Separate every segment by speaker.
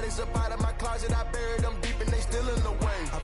Speaker 1: bodies up out of my closet, I buried them deep and they still in the way.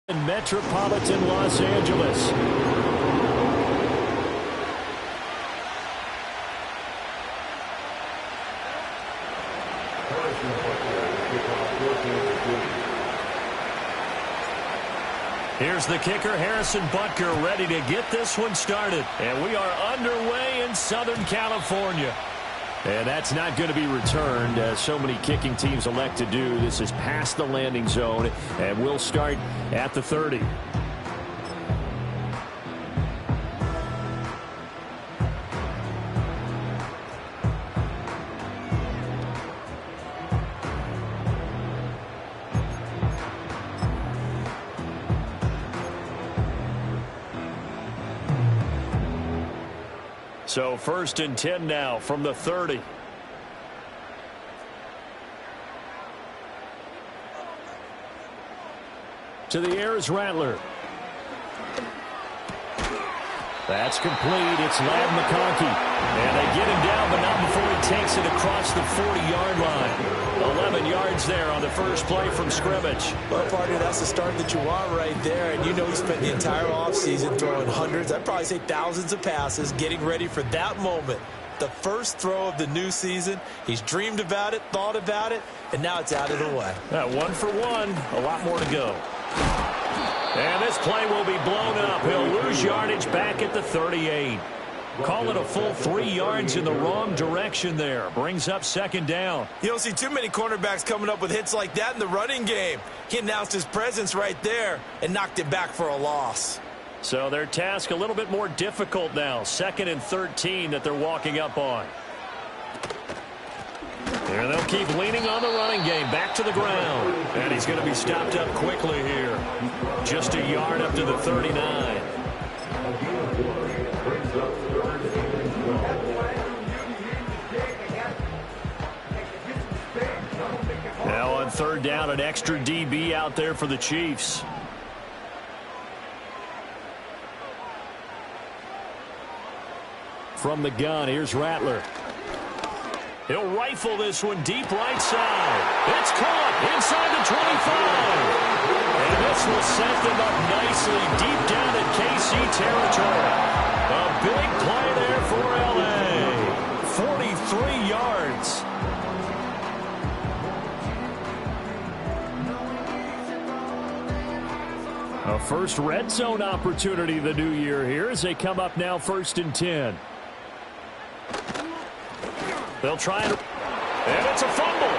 Speaker 2: In metropolitan Los Angeles. Here's the kicker, Harrison Butker, ready to get this one started. And we are underway in Southern California. And that's not going to be returned, as so many kicking teams elect to do. This is past the landing zone, and we'll start at the 30. So 1st and 10 now from the 30. To the air is Rattler. That's complete. It's Ladd McConkey. And they get him down, but not before he takes it across the 40-yard line. 11 yards there on the first play from scrimmage.
Speaker 3: Well, partner, that's the start that you want right there. And you know he spent the entire offseason throwing hundreds, I'd probably say thousands of passes, getting ready for that moment. The first throw of the new season. He's dreamed about it, thought about it, and now it's out of the way.
Speaker 2: 1 for 1. A lot more to go. And this play will be blown up. He'll lose yardage back at the 38. Call it a full 3 yards in the wrong direction there. Brings up second down.
Speaker 3: You don't see too many cornerbacks coming up with hits like that in the running game. He announced his presence right there and knocked it back for a loss.
Speaker 2: So their task a little bit more difficult now. 2nd and 13 that they're walking up on. There they'll keep leaning on the running game. Back to the ground. And he's going to be stopped up quickly here. Just a yard up to the 39. Now on 3rd down, an extra DB out there for the Chiefs. From the gun, here's Rattler. He'll rifle this one deep right side. It's caught inside the 25. And this will set them up nicely deep down in KC territory. A big play there for L.A. 43 yards. A first red zone opportunity the new year here as they come up now 1st and 10. They'll try and it's a fumble.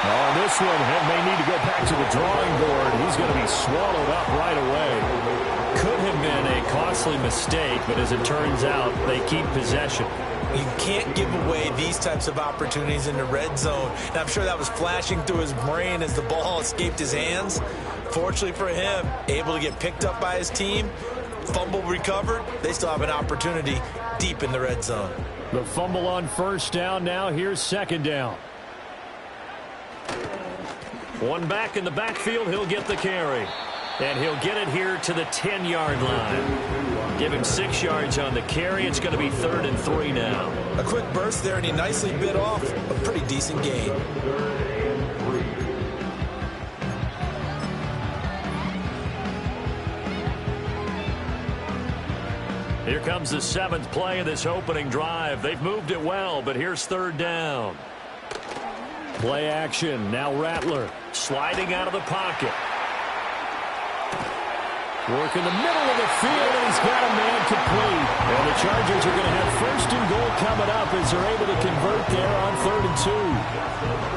Speaker 2: On this one, he may need to go back to the drawing board. He's going to be swallowed up right away. Could have been a costly mistake, but as it turns out, they keep possession.
Speaker 3: You can't give away these types of opportunities in the red zone. And I'm sure that was flashing through his brain as the ball escaped his hands. Fortunately for him, able to get picked up by his team, fumble recovered. They still have an opportunity deep in the red zone.
Speaker 2: The fumble on 1st down. Now here's 2nd down. One back in the backfield. He'll get the carry. And he'll get it here to the 10-yard line. Give him 6 yards on the carry. It's going to be 3rd and 3 now.
Speaker 3: A quick burst there, and he nicely bit off a pretty decent gain.
Speaker 2: Here comes the 7th play of this opening drive. They've moved it well, but here's 3rd down. Play action. Now Rattler sliding out of the pocket. Work in the middle of the field, and he's got a man complete. And the Chargers are going to have 1st and goal coming up as they're able to convert there on 3rd and 2.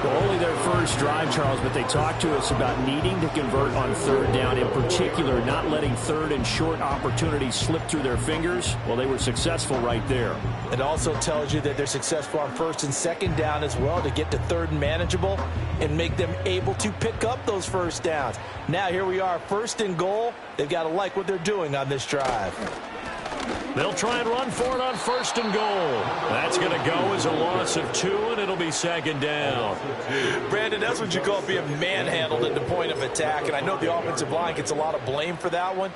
Speaker 2: Well, only their first drive, Charles, but they talked to us about needing to convert on 3rd down, in particular not letting 3rd and short opportunities slip through their fingers. Well, they were successful right there.
Speaker 3: It also tells you that they're successful on 1st and 2nd down as well to get to 3rd and manageable and make them able to pick up those 1st downs. Now here we are, 1st and goal. They've got to like what they're doing on this drive.
Speaker 2: They'll try and run for it on 1st and goal. That's going to go as a loss of 2, and it'll be 2nd down.
Speaker 3: Brandon, that's what you call being manhandled at the point of attack, and I know the offensive line gets a lot of blame for that one,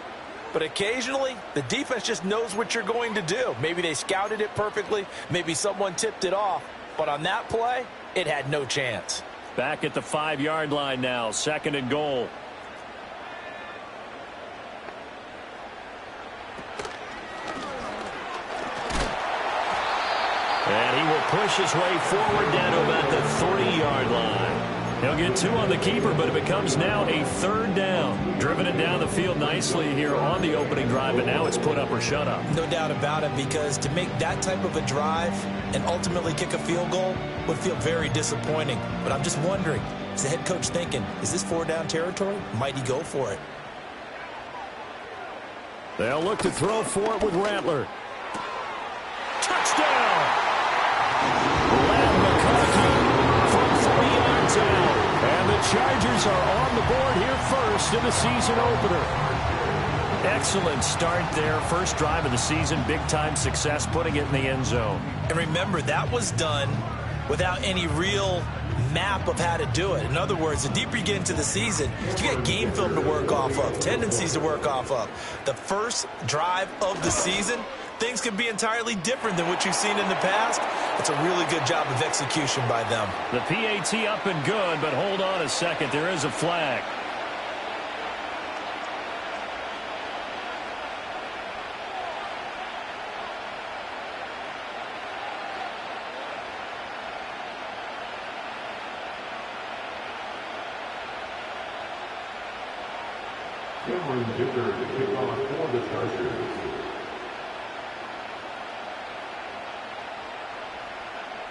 Speaker 3: but occasionally the defense just knows what you're going to do. Maybe they scouted it perfectly, maybe someone tipped it off, but on that play, it had no chance.
Speaker 2: Back at the 5-yard line now, 2nd and goal. And he will push his way forward down to about the 3-yard line. He'll get 2 on the keeper, but it becomes now a 3rd down. Driven it down the field nicely here on the opening drive, but now it's put up or shut up.
Speaker 3: No doubt about it, because to make that type of a drive and ultimately kick a field goal would feel very disappointing. But I'm just wondering, is the head coach thinking, is this 4-down territory? Might he go for it?
Speaker 2: They'll look to throw for it with Rattler. Touchdown! And the Chargers are on the board here first in the season opener. Excellent start there. First drive of the season. Big-time success putting it in the end zone.
Speaker 3: And remember, that was done without any real map of how to do it. In other words, the deeper you get into the season, you got game film to work off of, tendencies to work off of. The first drive of the season, things can be entirely different than what you've seen in the past. It's a really good job of execution by them.
Speaker 2: The PAT up and good, but hold on a second. There is a flag.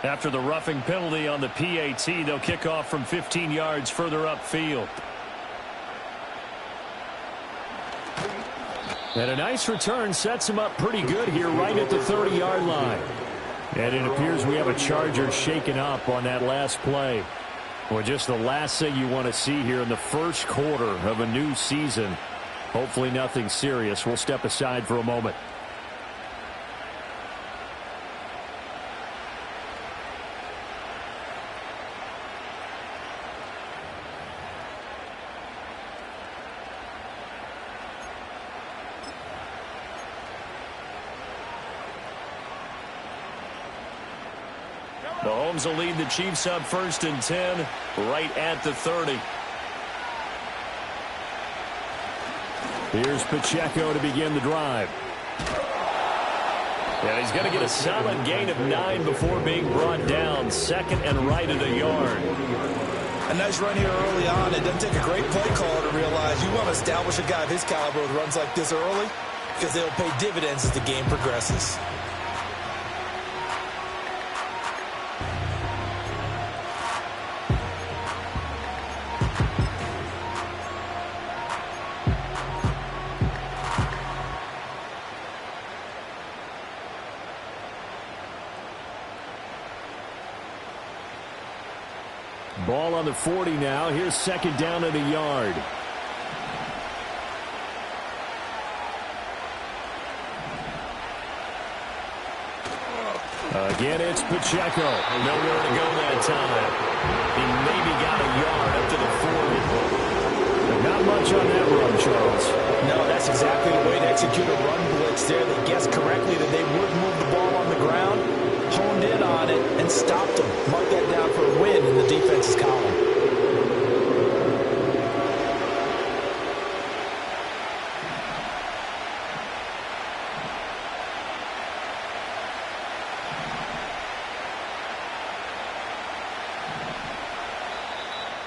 Speaker 2: After the roughing penalty on the PAT, they'll kick off from 15 yards further upfield. And a nice return sets him up pretty good here right at the 30-yard line. And it appears we have a Charger shaken up on that last play. Well, just the last thing you want to see here in the first quarter of a new season. Hopefully nothing serious. We'll step aside for a moment. Mahomes will lead the Chiefs up 1st and 10 right at the 30. Here's Pacheco to begin the drive. Yeah, he's going to get a solid gain of 9 before being brought down. 2nd and right at a yard.
Speaker 3: A nice run here early on. It doesn't take a great play caller to realize you want to establish a guy of his caliber with runs like this early because they'll pay dividends as the game progresses.
Speaker 2: Ball on the 40 now. Here's 2nd down at a yard. Again, it's Pacheco. Nowhere to go that time. He maybe got a yard up to the 40. Not much on that run, Charles.
Speaker 3: No, that's exactly the way to execute a run blitz there. They guessed correctly that they would move the ball on the ground, honed in on it, and stopped them. Mark that down for a win in the defense's column.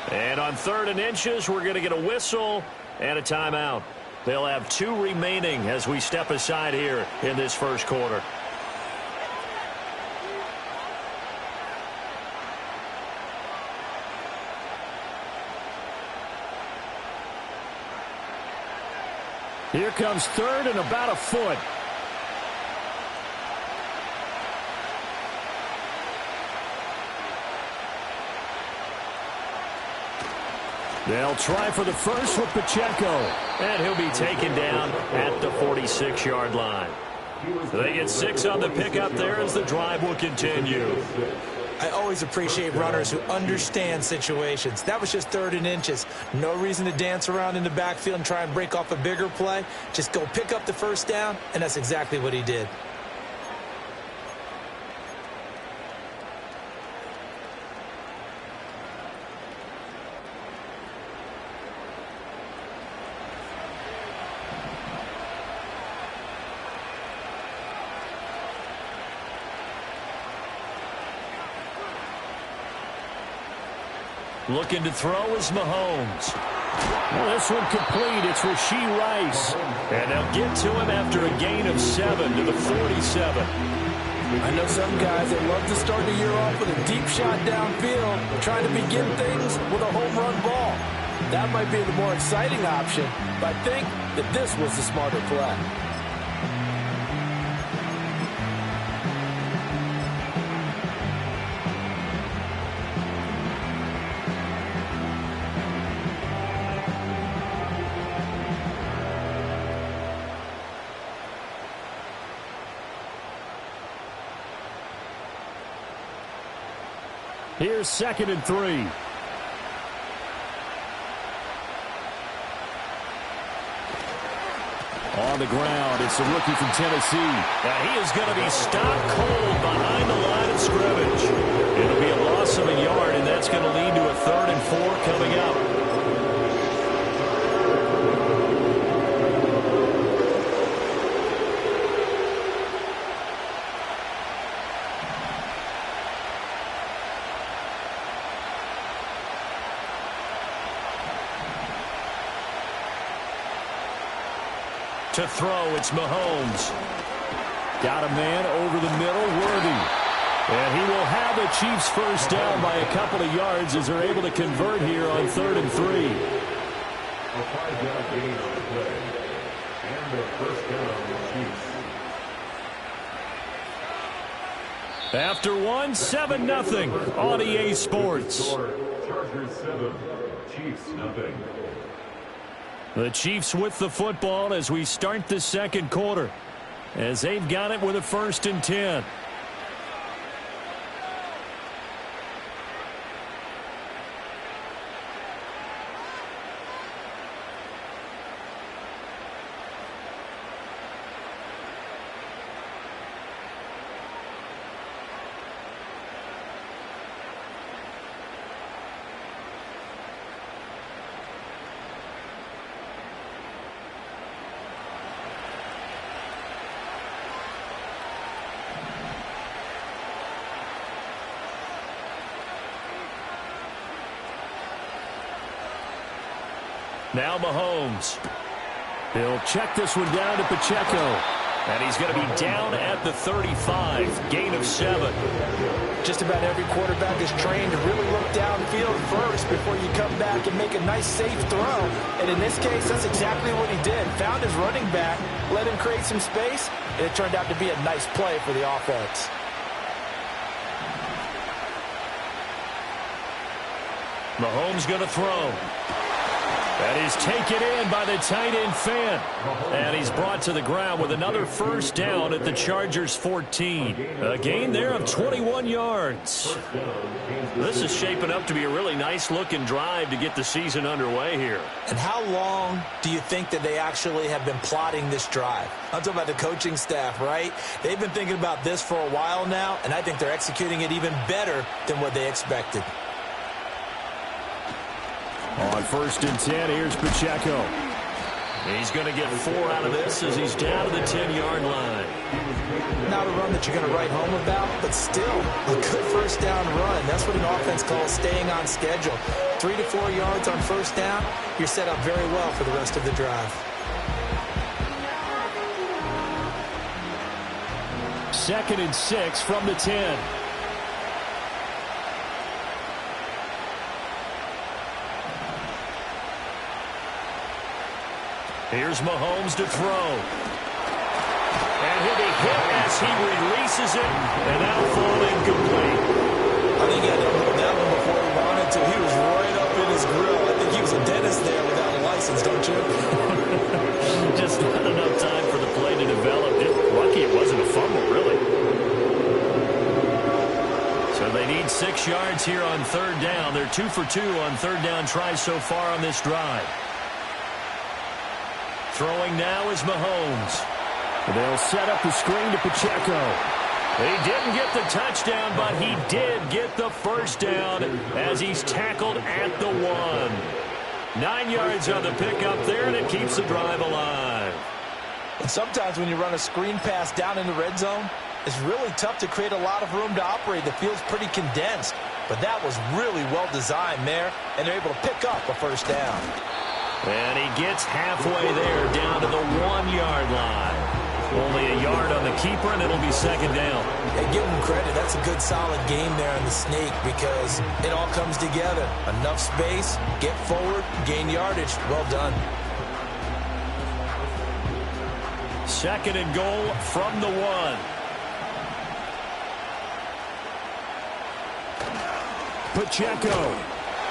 Speaker 2: And on 3rd and inches, we're going to get a whistle and a timeout. They'll have 2 remaining as we step aside here in this first quarter. Here comes 3rd and about a foot. They'll try for the first with Pacheco. And he'll be taken down at the 46-yard line. They get 6 on the pickup there as the drive will continue.
Speaker 3: I always appreciate runners who understand situations. That was just 3rd and inches. No reason to dance around in the backfield and try and break off a bigger play. Just go pick up the first down, and that's exactly what he did.
Speaker 2: Looking to throw is Mahomes. Well, this one complete. It's Rashee Rice. And they'll get to him after a gain of 7 to the 47.
Speaker 3: I know some guys that love to start the year off with a deep shot downfield, trying to begin things with a home run ball. That might be the more exciting option, but I think that this was the smarter play.
Speaker 2: Here's 2nd and 3. On the ground, it's the rookie from Tennessee. Now he is going to be stopped cold behind the line of scrimmage. It'll be a loss of a yard, and that's going to lead to a 3rd and 4 coming up. To throw, it's Mahomes. Got a man over the middle, Worthy. And he will have the Chiefs first down by a couple of yards as they're able to convert here on 3rd and 3.
Speaker 4: A 5-yard gain on the play. And the first down on the Chiefs.
Speaker 2: After 7-0 on EA Sports.
Speaker 4: Chargers 7, Chiefs nothing.
Speaker 2: The Chiefs with the football as we start the second quarter, as they've got it with a 1st and 10. Now Mahomes. He'll check this one down to Pacheco. And he's going to be down at the 35. Gain of 7.
Speaker 3: Just about every quarterback is trained to really look downfield first before you come back and make a nice, safe throw. And in this case, that's exactly what he did. Found his running back, let him create some space, and it turned out to be a nice play for the offense.
Speaker 2: Mahomes going to throw. And he's taken in by the tight end Fant. And he's brought to the ground with another first down at the Chargers 14. A gain there of 21 yards. This is shaping up to be a really nice-looking drive to get the season underway here.
Speaker 3: And how long do you think that they actually have been plotting this drive? I'm talking about the coaching staff, right? They've been thinking about this for a while now, and I think they're executing it even better than what they expected.
Speaker 2: On 1st and 10, here's Pacheco. He's going to get 4 out of this as he's down to the 10-yard line.
Speaker 3: Not a run that you're going to write home about, but still a good first down run. That's what an offense calls staying on schedule. 3 to 4 yards on first down, you're set up very well for the rest of the drive.
Speaker 2: 2nd and 6 from the 10. Here's Mahomes to throw. And he'll be hit as he releases it, and that'll fall incomplete.
Speaker 3: I think he had to hold that one before he wanted to. He was right up in his grill. I think he was a dentist there without a license, don't you?
Speaker 2: Just not enough time for the play to develop. Lucky it wasn't a fumble, really. So they need 6 yards here on 3rd down. They're 2 for 2 on 3rd down tries so far on this drive. Throwing now is Mahomes. They'll set up the screen to Pacheco. He didn't get the touchdown, but he did get the first down as he's tackled at the 1. 9 yards on the pickup there, and it keeps the drive alive.
Speaker 3: And sometimes when you run a screen pass down in the red zone, it's really tough to create a lot of room to operate. The field's pretty condensed, but that was really well designed there, and they're able to pick up a first down.
Speaker 2: And he gets halfway there, down to the 1-yard line. Only a yard on the keeper, and it'll be 2nd down.
Speaker 3: Hey, give him credit. That's a good, solid game there on the snake because it all comes together. Enough space, get forward, gain yardage. Well done.
Speaker 2: 2nd and goal from the 1. Pacheco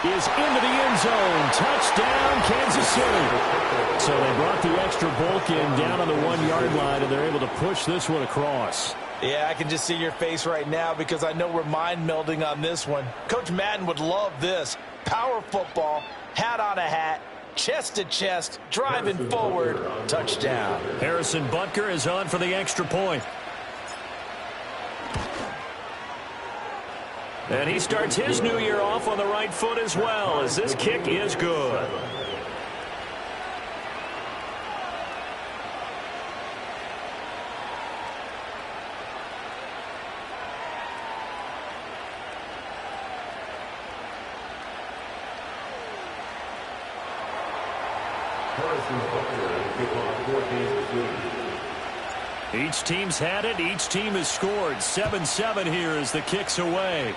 Speaker 2: is into the end zone. Touchdown, Kansas City. So they brought the extra bulk in down on the 1-yard line, and they're able to push this one across.
Speaker 3: Yeah, I can just see your face right now because I know we're mind melding on this one. Coach Madden would love this. Power football, hat on a hat, chest to chest, driving forward, touchdown.
Speaker 2: Harrison Butker is on for the extra point. And he starts his new year off on the right foot as well, as this kick is good. Each team's had it. Each team has scored. 7-7 here as the kick's away.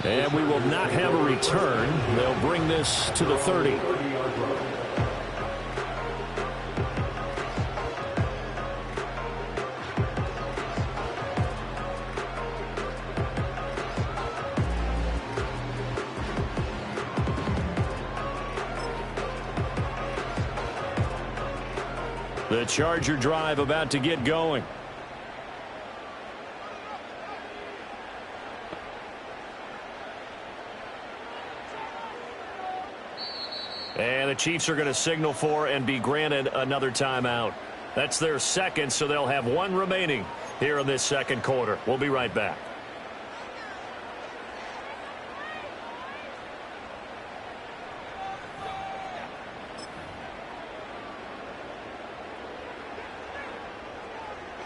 Speaker 2: And we will not have a return. They'll bring this to the 30. The Charger drive about to get going. And the Chiefs are going to signal for and be granted another timeout. That's their second, so they'll have one remaining here in this second quarter. We'll be right back.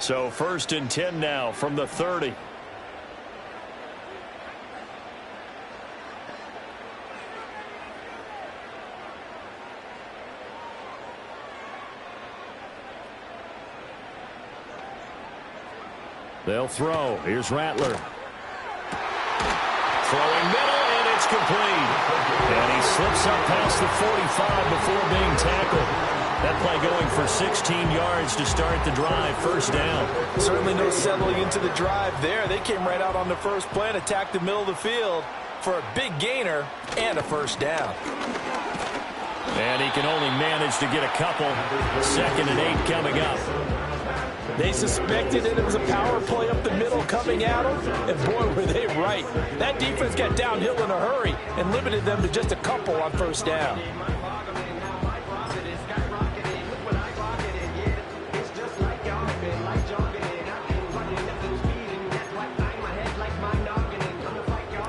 Speaker 2: So 1st and 10 now from the 30. They'll throw. Here's Rattler. Throwing middle, and it's complete. And he slips up past the 45 before being tackled. That play going for 16 yards to start the drive. First down.
Speaker 3: Certainly no settling into the drive there. They came right out on the first play and attacked the middle of the field for a big gainer and a first down.
Speaker 2: And he can only manage to get a couple. 2nd and 8 coming up.
Speaker 3: They suspected it was a power play up the middle coming at them, and boy, were they right. That defense got downhill in a hurry and limited them to just a couple on first down.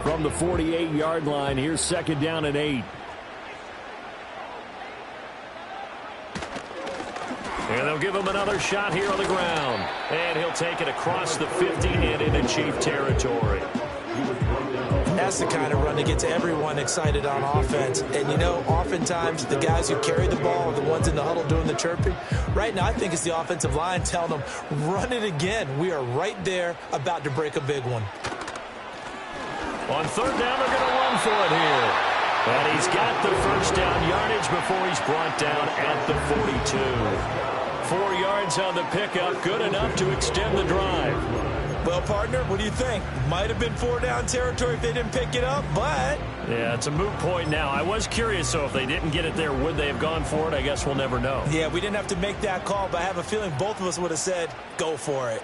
Speaker 2: From the 48-yard line, here's 2nd down and 8. And they'll give him another shot here on the ground. And he'll take it across the 50 and into Chief territory.
Speaker 3: That's the kind of run that gets everyone excited on offense. And, you know, oftentimes the guys who carry the ball are the ones in the huddle doing the chirping. Right now, I think it's the offensive line telling them, run it again. We are right there about to break a big one.
Speaker 2: On 3rd down, they're going to run for it here. And he's got the first down yardage before he's brought down at the 42. 4 yards on the pickup, good enough to extend the drive.
Speaker 3: Well, partner, what do you think? Might have been 4-down territory if they didn't pick it up, but...
Speaker 2: Yeah, it's a moot point now. I was curious, so if they didn't get it there, would they have gone for it? I guess we'll never know.
Speaker 3: Yeah, we didn't have to make that call, but I have a feeling both of us would have said, go for it.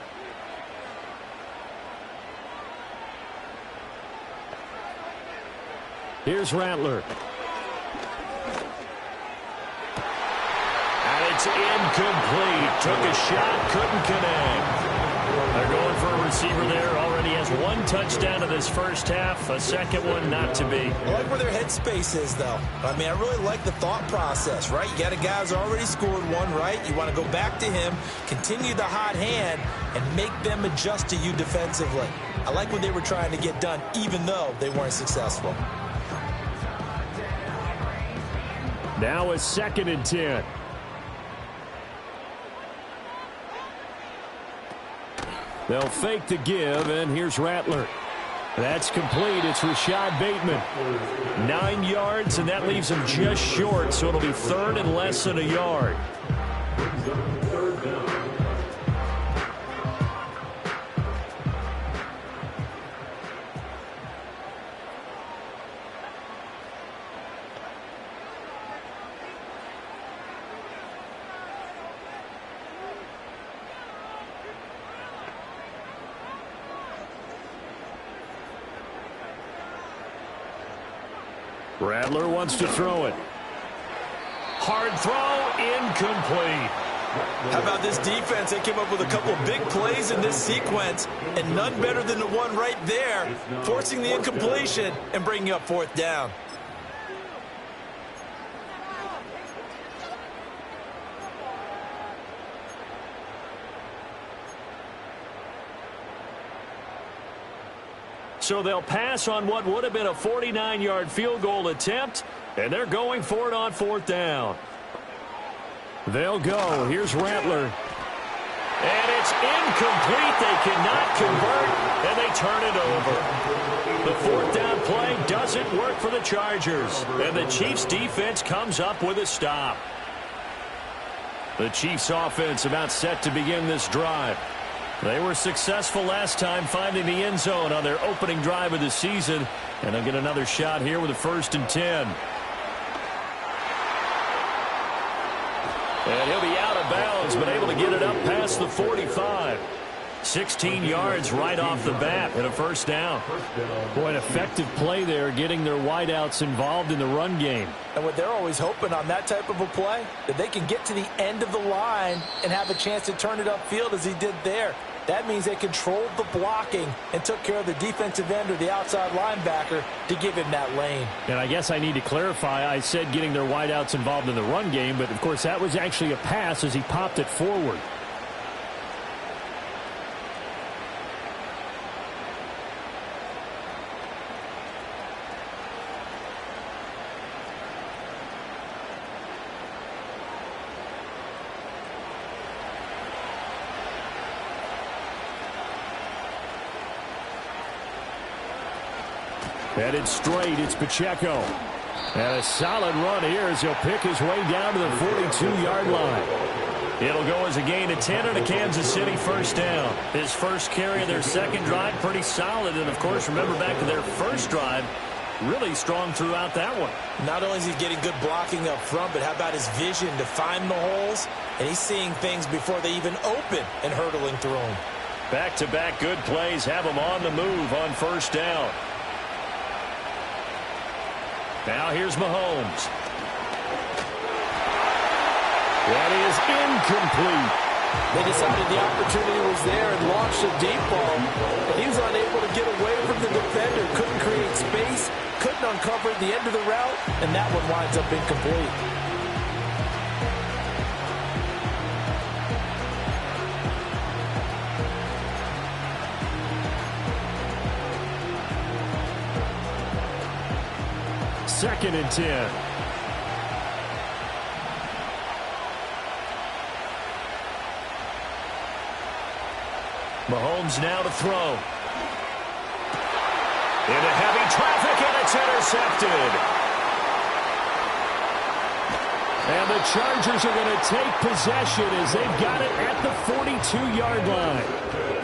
Speaker 2: Here's Rattler. And it's incomplete. Took a shot, couldn't connect. They're going for a receiver there. Already has one touchdown in this first half. A second one not to be.
Speaker 3: I like where their headspace is, though. I mean, I really like the thought process, right? You got a guy who's already scored one, right? You want to go back to him, continue the hot hand, and make them adjust to you defensively. I like what they were trying to get done, even though they weren't successful.
Speaker 2: Now it's 2nd and 10. They'll fake the give, and here's Rattler. That's complete. It's Rashad Bateman. 9 yards, and that leaves him just short, so it'll be 3rd and less than a yard. Rattler wants to throw it. Hard throw, incomplete.
Speaker 3: How about this defense? They came up with a couple of big plays in this sequence, and none better than the one right there, forcing the incompletion and bringing up 4th down.
Speaker 2: So they'll pass on what would have been a 49-yard field goal attempt, and they're going for it on 4th down. They'll go. Here's Rattler. And it's incomplete. They cannot convert, and they turn it over. The fourth down play doesn't work for the Chargers, and the Chiefs' defense comes up with a stop. The Chiefs' offense about set to begin this drive. They were successful last time finding the end zone on their opening drive of the season, and they'll get another shot here with a 1st and 10. And he'll be out of bounds, but able to get it up past the 45. 16 yards right off the bat and a 1st down. Boy, an effective play there, getting their wideouts involved in the run game.
Speaker 3: And what they're always hoping on that type of a play, that they can get to the end of the line and have a chance to turn it upfield as he did there. That means they controlled the blocking and took care of the defensive end or the outside linebacker to give him that lane.
Speaker 2: And I guess I need to clarify, I said getting their wideouts involved in the run game, but of course that was actually a pass as he popped it forward. Headed straight, it's Pacheco. And a solid run here as he'll pick his way down to the 42-yard line. It'll go as a gain of 10 and a Kansas City 1st down. His first carry of their second drive, pretty solid. And, of course, remember back to their first drive, really strong throughout that one.
Speaker 3: Not only is he getting good blocking up front, but how about his vision to find the holes? And he's seeing things before they even open and hurtling through them.
Speaker 2: Back-to-back good plays have him on the move on 1st down. Now here's Mahomes. That is incomplete.
Speaker 3: They decided the opportunity was there and launched a deep ball, but he was unable to get away from the defender, couldn't create space, couldn't uncover the end of the route, and that one winds up incomplete.
Speaker 2: Second and 10. Mahomes now to throw. Into heavy traffic, and it's intercepted. And the Chargers are going to take possession as they've got it at the 42-yard line.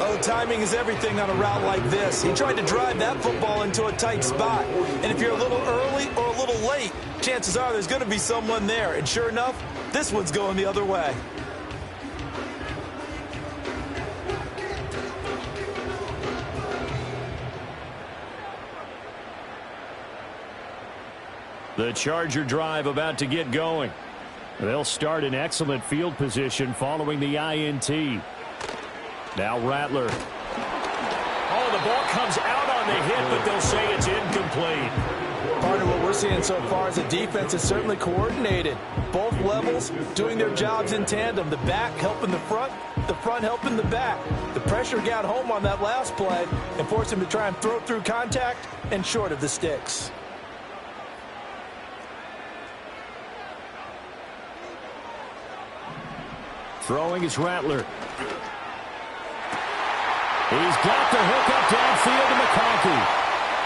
Speaker 3: Oh, timing is everything on a route like this. He tried to drive that football into a tight spot. And if you're a little early or a little late, chances are there's going to be someone there. And sure enough, this one's going the other way.
Speaker 2: The Charger drive about to get going. They'll start in excellent field position following the INT. Now Rattler. Oh, the ball comes out on the hit, but they'll say it's incomplete.
Speaker 3: Part of what we're seeing so far is the defense is certainly coordinated. Both levels doing their jobs in tandem. The back helping the front helping the back. The pressure got home on that last play and forced him to try and throw through contact and short of the sticks.
Speaker 2: Throwing is Rattler. He's got the hook up downfield to McConkey.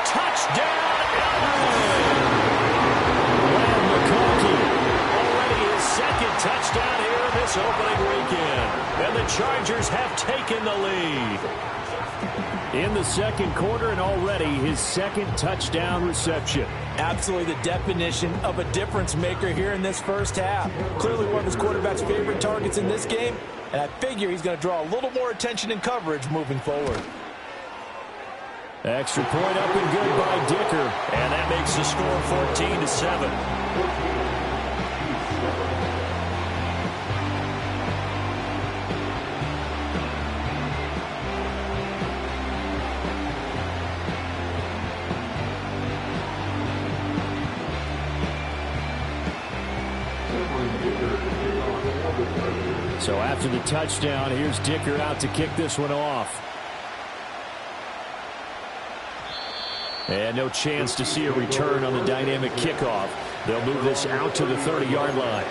Speaker 2: Touchdown, and McConkey already his second touchdown here in this opening weekend. And the Chargers have taken the lead. In the second quarter and already his second touchdown reception.
Speaker 3: Absolutely the definition of a difference maker here in this first half. Clearly one of his quarterback's favorite targets in this game, and I figure he's going to draw a little more attention and coverage moving forward.
Speaker 2: Extra point up and good by Dicker, and that makes the score 14-7. So after the touchdown, here's Dicker out to kick this one off. And no chance to see a return on the dynamic kickoff. They'll move this out to the 30-yard line.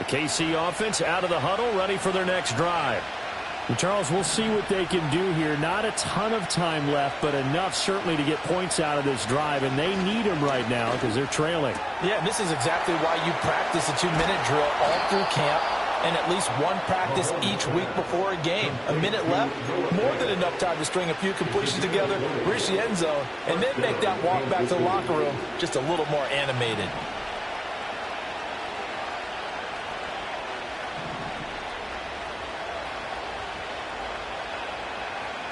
Speaker 2: KC offense out of the huddle, ready for their next drive.
Speaker 5: Well, Charles, we'll see what they can do here. Not a ton of time left, but enough certainly to get points out of this drive, and they need them right now because they're trailing.
Speaker 3: Yeah, this is exactly why you practice a 2-minute drill all through camp and at least one practice each week before a game. A minute left, more than enough time to string a few completions together, reach the end zone, and then make that walk back to the locker room just a little more animated.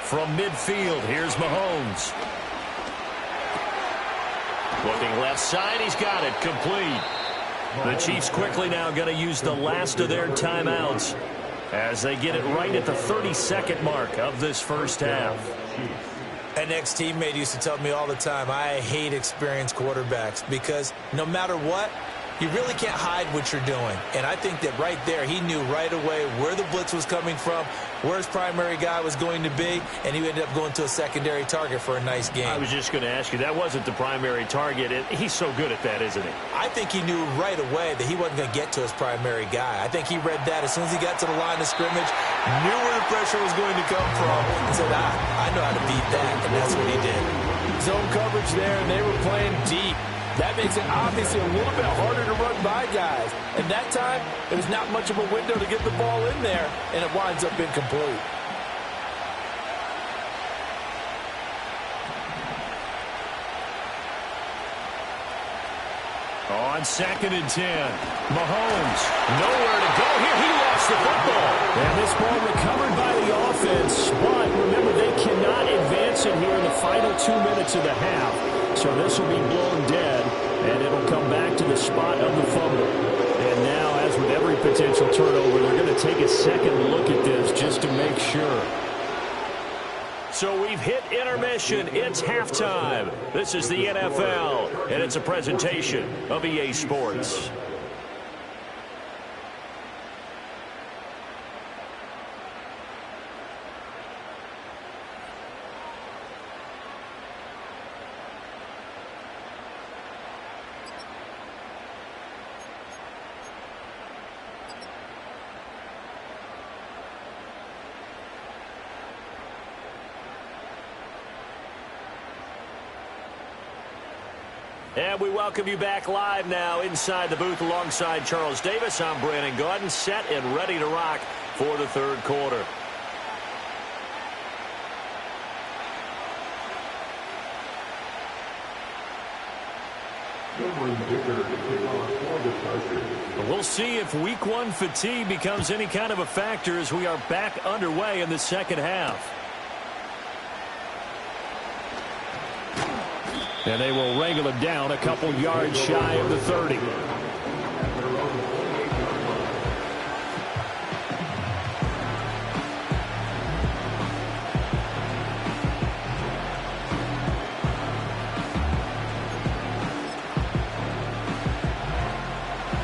Speaker 2: From midfield, here's Mahomes. Looking left side, he's got it, complete. The Chiefs quickly now going to use the last of their timeouts as they get it right at the 30-second mark of this first half.
Speaker 3: An ex-teammate used to tell me all the time, I hate experienced quarterbacks because no matter what, you really can't hide what you're doing. And I think that right there, he knew right away where the blitz was coming from, where his primary guy was going to be, and he ended up going to a secondary target for a nice game.
Speaker 2: I was just going to ask you, that wasn't the primary target. He's so good at that, isn't he?
Speaker 3: I think he knew right away that he wasn't going to get to his primary guy. I think he read that as soon as he got to the line of scrimmage, knew where the pressure was going to come from, and said, I know how to beat that, and that's what he did.
Speaker 6: Zone coverage there, and they were playing deep. That makes it obviously a little bit harder to run by guys. And that time, there's not much of a window to get the ball in there, and it winds up incomplete.
Speaker 2: On 2nd and 10, Mahomes, nowhere to go here. He lost the football.
Speaker 5: And this ball recovered by the offense, but remember, they cannot advance it here in the final 2 minutes of the half. So this will be blown dead, and it'll come back to the spot of the fumble. And now, as with every potential turnover, they're going to take a second look at this just to make sure.
Speaker 2: So we've hit intermission. It's halftime. This is the NFL, and it's a presentation of EA Sports. And we welcome you back live now inside the booth alongside Charles Davis. I'm Brandon Gaudin, set and ready to rock for the third quarter. We'll see if week one fatigue becomes any kind of a factor as we are back underway in the second half.
Speaker 5: And they will wrangle him down a couple yards shy of the 30.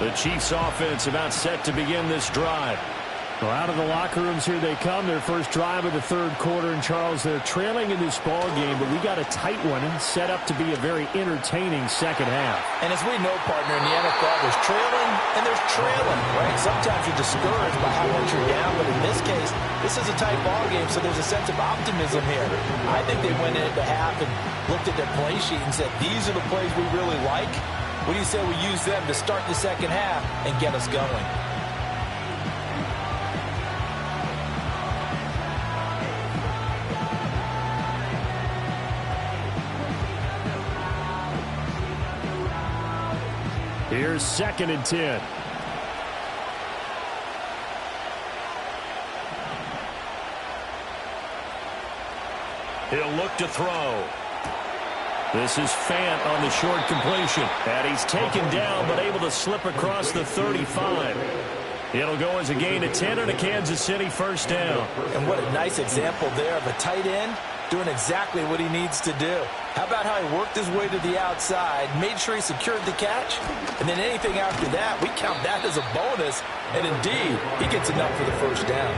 Speaker 2: The Chiefs offense about set to begin this drive.
Speaker 5: Well, out of the locker rooms here they come. Their first drive of the third quarter. And, Charles, they're trailing in this ball game, but we got a tight one set up to be a very entertaining second half.
Speaker 3: And as we know, partner, in the NFL, there's trailing and there's trailing, right? Sometimes you're discouraged by how much you're down, but in this case, this is a tight ball game, so there's a sense of optimism here. I think they went into half and looked at their play sheet and said, these are the plays we really like. What do you say we use them to start the second half and get us going?
Speaker 5: Here's 2nd and 10.
Speaker 2: He'll look to throw. This is Fant on the short completion. And he's taken down but able to slip across the 35. It'll go as a gain of 10 and a Kansas City first down.
Speaker 3: And what a nice example there of a tight end doing exactly what he needs to do. How about how he worked his way to the outside, made sure he secured the catch, and then anything after that, we count that as a bonus. And indeed, he gets enough for the first down.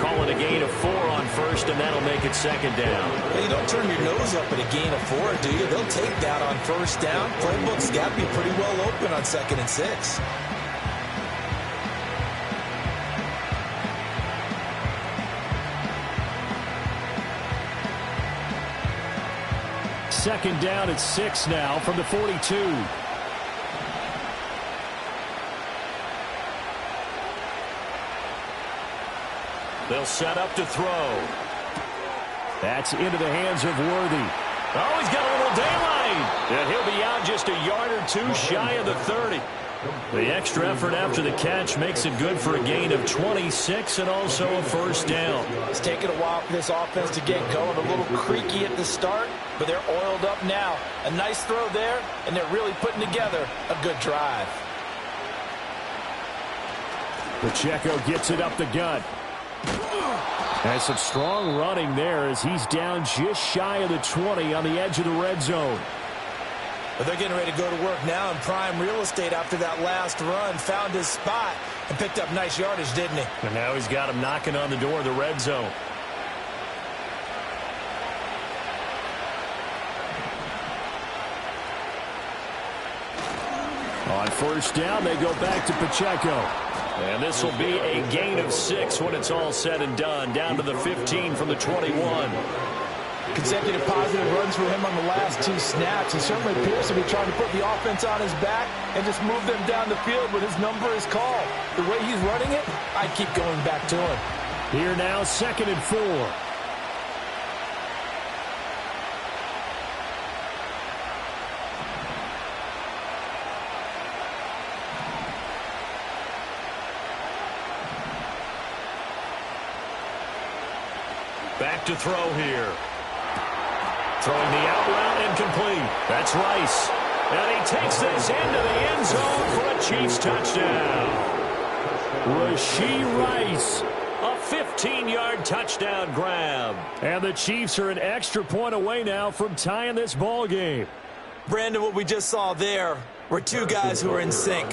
Speaker 2: Call it a gain of 4 on first, and that'll make it second down.
Speaker 3: Well, you don't turn your nose up at a gain of 4, do you? They'll take that on first down. Playbook's got to be pretty well open on 2nd and 6.
Speaker 5: second down at 6 now from the 42.
Speaker 2: They'll set up to throw.
Speaker 5: That's into the hands of Worthy.
Speaker 2: Oh, he's got a little daylight. And he'll be out just a yard or two shy of the 30. The extra effort after the catch makes it good for a gain of 26 and also a first down.
Speaker 3: It's taken a while for this offense to get going. A little creaky at the start, but they're oiled up now. A nice throw there, and they're really putting together a good drive.
Speaker 5: Pacheco gets it up the gut. And some strong running there as he's down just shy of the 20 on the edge of the red zone.
Speaker 3: But they're getting ready to go to work now in prime real estate after that last run. Found his spot and picked up nice yardage, didn't he?
Speaker 2: And now he's got him knocking on the door of the red zone.
Speaker 5: On first down, they go back to Pacheco.
Speaker 2: And this will be a gain of 6 when it's all said and done. Down to the 15 from the 21.
Speaker 3: Consecutive positive runs for him on the last 2 snaps. He certainly appears to be trying to put the offense on his back and just move them down the field when his number is called. The way he's running it, I keep going back to him.
Speaker 5: Here now, 2nd and 4.
Speaker 2: Back to throw here. Throwing the out route incomplete. That's Rice. And he takes this into the end zone for a Chiefs touchdown.
Speaker 5: Rashee Rice.
Speaker 2: A 15-yard touchdown grab.
Speaker 5: And the Chiefs are an extra point away now from tying this ball game.
Speaker 3: Brandon, what we just saw there were 2 guys who are in sync.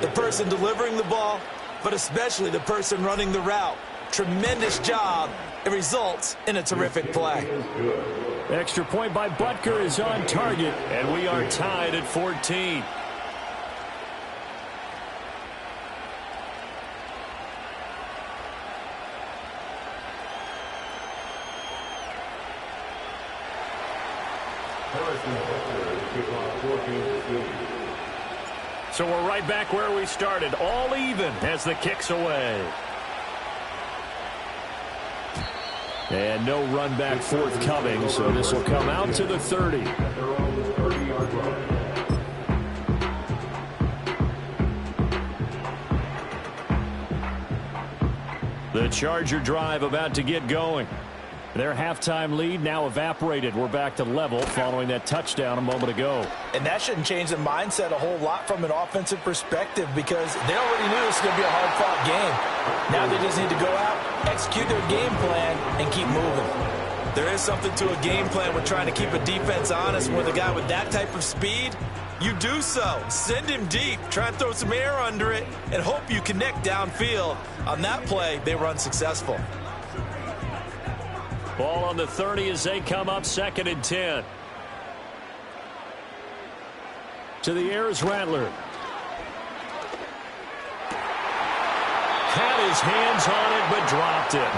Speaker 3: The person delivering the ball, but especially the person running the route. Tremendous job. It results in a terrific play.
Speaker 5: Extra point by Butker is on target.
Speaker 2: And we are tied at 14. So we're right back where we started. All even as the kick's away.
Speaker 5: And no run back forthcoming, so this will come out to the 30.
Speaker 2: The Charger drive about to get going.
Speaker 5: Their halftime lead now evaporated. We're back to level following that touchdown a moment ago.
Speaker 3: And that shouldn't change the mindset a whole lot from an offensive perspective because they already knew this was going to be a hard-fought game. Now they just need to go out, execute their game plan, and keep moving. There is something to a game plan with trying to keep a defense honest. With a guy with that type of speed, you do so. Send him deep, try and throw some air under it, and hope you connect downfield. On that play, they run successful.
Speaker 2: Ball on the 30 as they come up 2nd and 10.
Speaker 5: To the air is Rattler.
Speaker 2: Had his hands on it, but dropped it.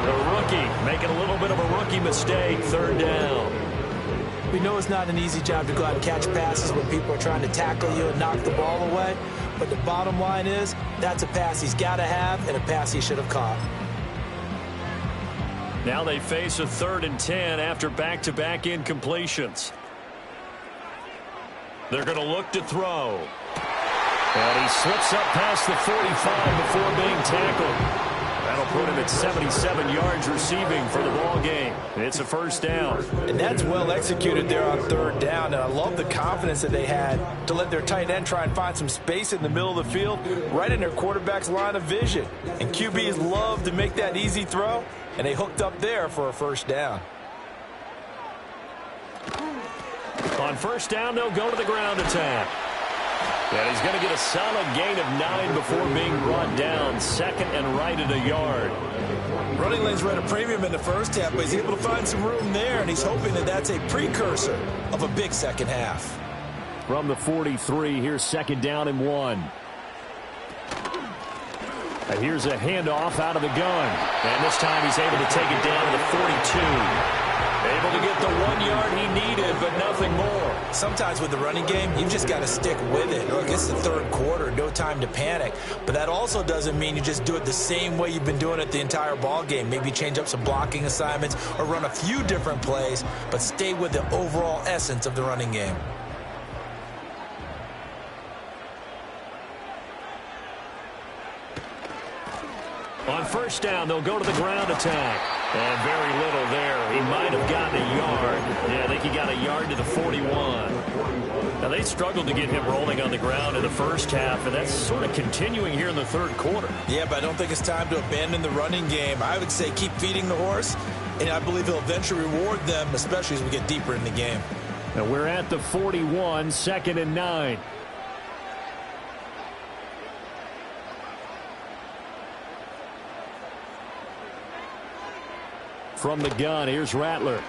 Speaker 2: The rookie making a little bit of a rookie mistake. 3rd down.
Speaker 3: We know it's not an easy job to go out and catch passes when people are trying to tackle you and knock the ball away. But the bottom line is, that's a pass he's got to have and a pass he should have caught.
Speaker 2: Now they face a 3rd and 10 after back-to-back incompletions. They're going to look to throw. And he slips up past the 45 before being tackled. That'll put him at 77 yards receiving for the ball game. It's a first down.
Speaker 3: And that's well executed there on 3rd down. And I love the confidence that they had to let their tight end try and find some space in the middle of the field, right in their quarterback's line of vision. And QBs love to make that easy throw, and they hooked up there for a first down.
Speaker 2: On first down, they'll go to the ground attack. And he's going to get a solid gain of 9 before being brought down. 2nd and right at a yard.
Speaker 3: Running lanes were at a premium in the first half, but he's able to find some room there, and he's hoping that that's a precursor of a big second half.
Speaker 5: From the 43, here's 2nd down and 1. And here's a handoff out of the gun.
Speaker 2: And this time he's able to take it down to the 42. Able to get the 1 yard he needed, but nothing more.
Speaker 3: Sometimes with the running game, you've just got to stick with it. Look, it's the third quarter, no time to panic. But that also doesn't mean you just do it the same way you've been doing it the entire ball game. Maybe change up some blocking assignments or run a few different plays, but stay with the overall essence of the running game.
Speaker 2: On first down, they'll go to the ground attack. And very little there. He might have gotten a yard. Yeah, I think he got a yard to the 41. Now, they struggled to get him rolling on the ground in the first half, and that's sort of continuing here in the third quarter.
Speaker 3: Yeah, but I don't think it's time to abandon the running game. I would say keep feeding the horse, and I believe he'll eventually reward them, especially as we get deeper in the game.
Speaker 5: Now we're at the 41, 2nd and 9. From the gun, here's Rattler.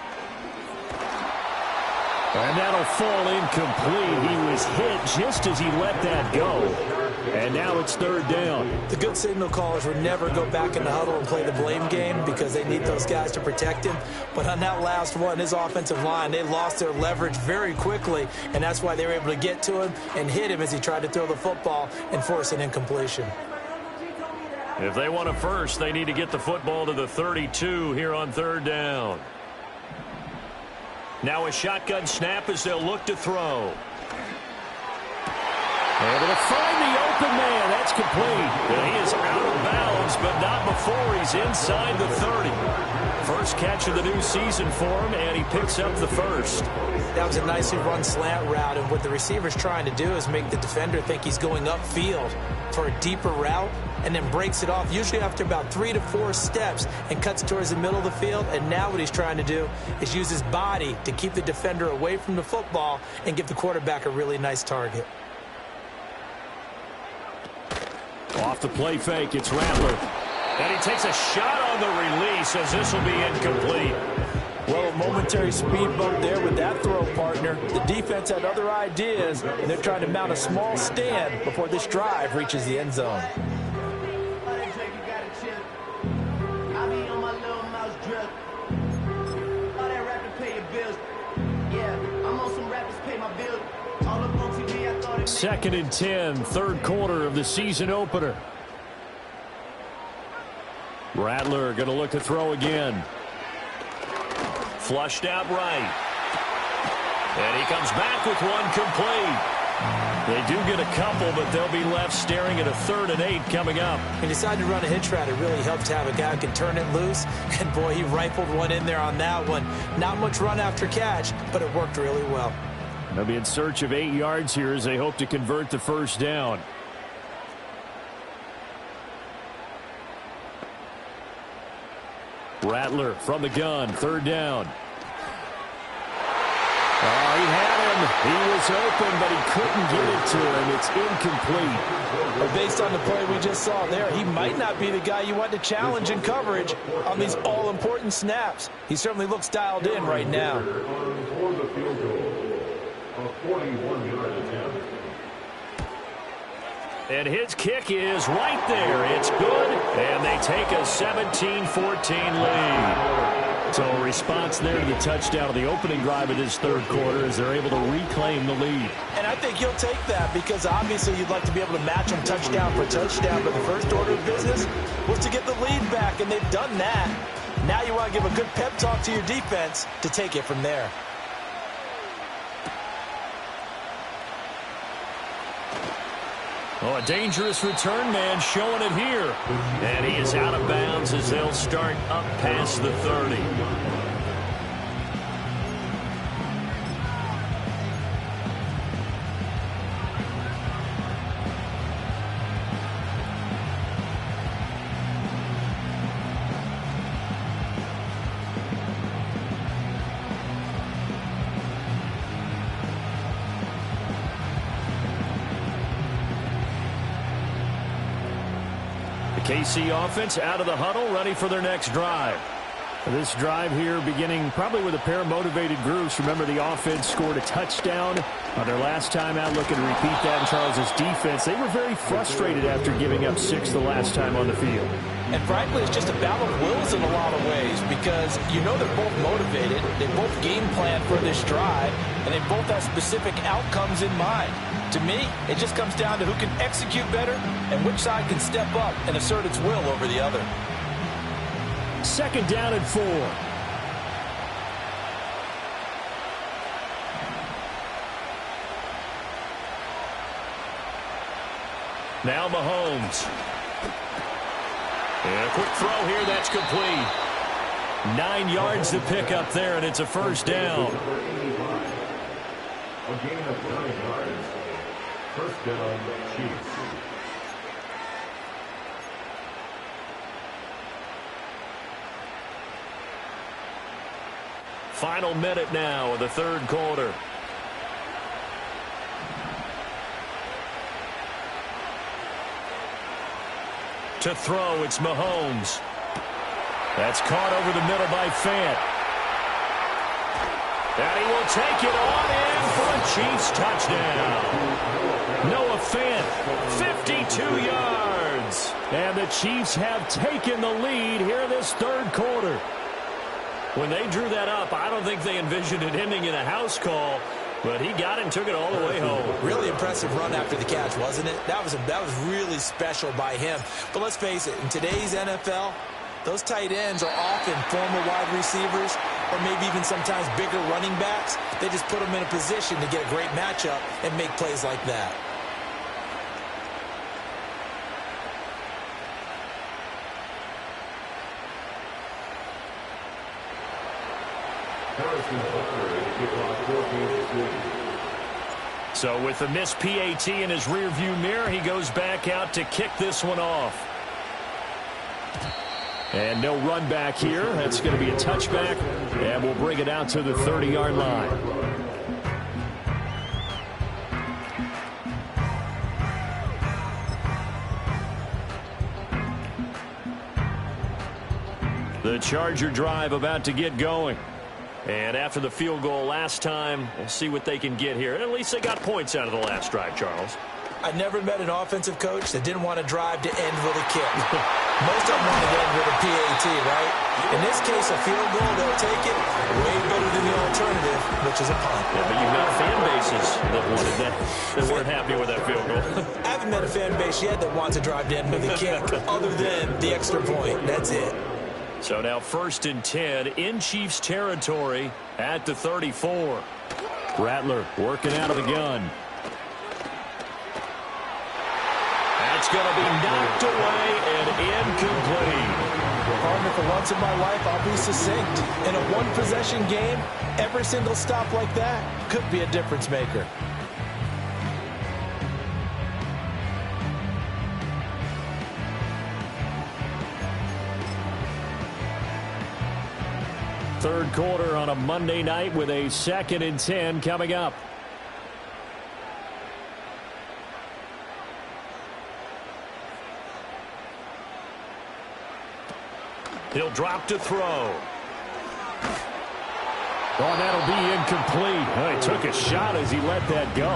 Speaker 5: And that'll fall incomplete. He was hit just as he let that go. And now it's third down.
Speaker 3: The good signal callers would never go back in the huddle and play the blame game because they need those guys to protect him. But on that last one, his offensive line, they lost their leverage very quickly, and that's why they were able to get to him and hit him as he tried to throw the football and force an incompletion.
Speaker 2: If they want a first, they need to get the football to the 32 here on third down. Now a shotgun snap as they'll look to throw.
Speaker 5: Able to find the open man. That's complete.
Speaker 2: And he is out of bounds, but not before he's inside the 30. First catch of the new season for him, and he picks up the first.
Speaker 3: That was a nicely run slant route, and what the receiver's trying to do is make the defender think he's going upfield for a deeper route, and then breaks it off, usually after about 3 to 4 steps, and cuts towards the middle of the field. And now what he's trying to do is use his body to keep the defender away from the football and give the quarterback a really nice target.
Speaker 5: Off the play fake, it's Rattler.
Speaker 2: And he takes a shot on the release as this will be incomplete.
Speaker 6: Well, a momentary speed bump there with that throw, partner. The defense had other ideas, and they're trying to mount a small stand before this drive reaches the end zone.
Speaker 5: Second and 10, third quarter of the season opener. Rattler going to look to throw again.
Speaker 2: Flushed out right. And he comes back with one complete. They do get a couple, but they'll be left staring at a 3rd and 8 coming up.
Speaker 3: He decided to run a hitch route. It really helped to have a guy who can turn it loose. And, boy, he rifled one in there on that one. Not much run after catch, but it worked really well.
Speaker 5: They'll be in search of 8 yards here as they hope to convert the first down. Rattler from the gun, third down. Oh, he had him. He was open, but he couldn't get it to him. It's incomplete.
Speaker 6: But based on the play we just saw there, he might not be the guy you want to challenge in coverage on these all-important snaps. He certainly looks dialed in right now.
Speaker 4: For the field goal, a 41-yard attempt.
Speaker 2: And his kick is right there. It's good, and they take a 17-14 lead.
Speaker 5: So a response there to the touchdown of the opening drive of this third quarter as they're able to reclaim the lead.
Speaker 3: And I think you'll take that because obviously you'd like to be able to match them touchdown for touchdown, but the first order of business was to get the lead back, and they've done that. Now you want to give a good pep talk to your defense to take it from there.
Speaker 2: Oh, a dangerous return man showing it here. And he is out of bounds as they'll start up past the 30. KC offense out of the huddle, ready for their next drive.
Speaker 5: This drive here beginning probably with a pair of motivated groups. Remember, the offense scored a touchdown On their last time out, looking to repeat that in Charles' defense, they were very frustrated after giving up 6 the last time on the field.
Speaker 3: And frankly, it's just a battle of wills in a lot of ways because you know they're both motivated, they both game plan for this drive, and they both have specific outcomes in mind. To me, it just comes down to who can execute better and which side can step up and assert its will over the other.
Speaker 5: 2nd down and 4.
Speaker 2: Now Mahomes. And a quick throw here, that's complete. 9 yards to pick up there, and it's a first down.
Speaker 4: A gain of 9 yards. First down, Chiefs.
Speaker 2: Final minute now of the 3rd quarter. To throw, it's Mahomes. That's caught over the middle by Fant. And he will take it on in for a Chiefs touchdown. Noah Fant, 52 yards.
Speaker 5: And the Chiefs have taken the lead here this 3rd quarter.
Speaker 2: When they drew that up, I don't think they envisioned it ending in a house call. But he got it and took it all the way home.
Speaker 3: Really impressive run after the catch, wasn't it? That was really special by him. But let's face it, in today's NFL, those tight ends are often former wide receivers or maybe even sometimes bigger running backs. They just put them in a position to get a great matchup and make plays like that.
Speaker 2: So with the missed PAT in his rearview mirror, he goes back out to kick this one off.
Speaker 5: And no run back here. That's going to be a touchback, and we'll bring it out to the 30-yard line.
Speaker 2: The Charger drive about to get going. And after the field goal last time, we'll see what they can get here. At least they got points out of the last drive, Charles.
Speaker 3: I never met an offensive coach that didn't want to drive to end with a kick. Most of them want to end with a PAT, right? In this case, a field goal, they'll take it way better than the alternative, which is a punt.
Speaker 2: Yeah, but you've got fan bases that wanted that, that weren't happy with that field goal.
Speaker 3: I haven't met a fan base yet that wants to drive to end with a kick other than the extra point. That's it.
Speaker 2: So now 1st and 10 in Chiefs territory at the 34.
Speaker 5: Rattler working out of the gun.
Speaker 2: That's going to be knocked away and incomplete.
Speaker 3: Partner, for once in my life, I'll be succinct. In a one-possession game, every single stop like that could be a difference maker.
Speaker 5: Third quarter on a Monday night with a 2nd and 10 coming up.
Speaker 2: He'll drop to throw.
Speaker 5: Oh, that'll be incomplete. Oh, he took a shot as he let that go.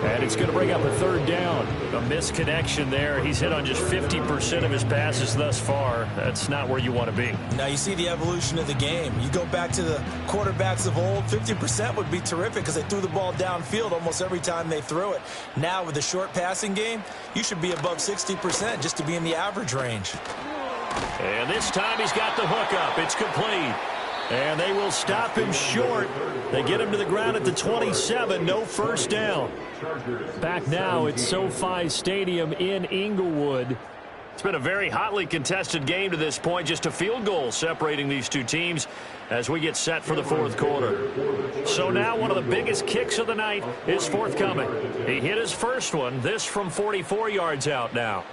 Speaker 5: And it's going to bring up a 3rd down.
Speaker 2: A misconnection there. He's hit on just 50% of his passes thus far. That's not where you want to be.
Speaker 3: Now you see the evolution of the game. You go back to the quarterbacks of old, 50% would be terrific because they threw the ball downfield almost every time they threw it. Now with the short passing game, you should be above 60% just to be in the average range.
Speaker 2: And this time he's got the hook up. It's complete.
Speaker 5: And they will stop him short. They get him to the ground at the 27. No first down. Back now at SoFi Stadium in Inglewood.
Speaker 2: It's been a very hotly contested game to this point. Just a field goal separating these two teams as we get set for the 4th quarter. So now one of the biggest kicks of the night is forthcoming. He hit his first one. This from 44 yards out now.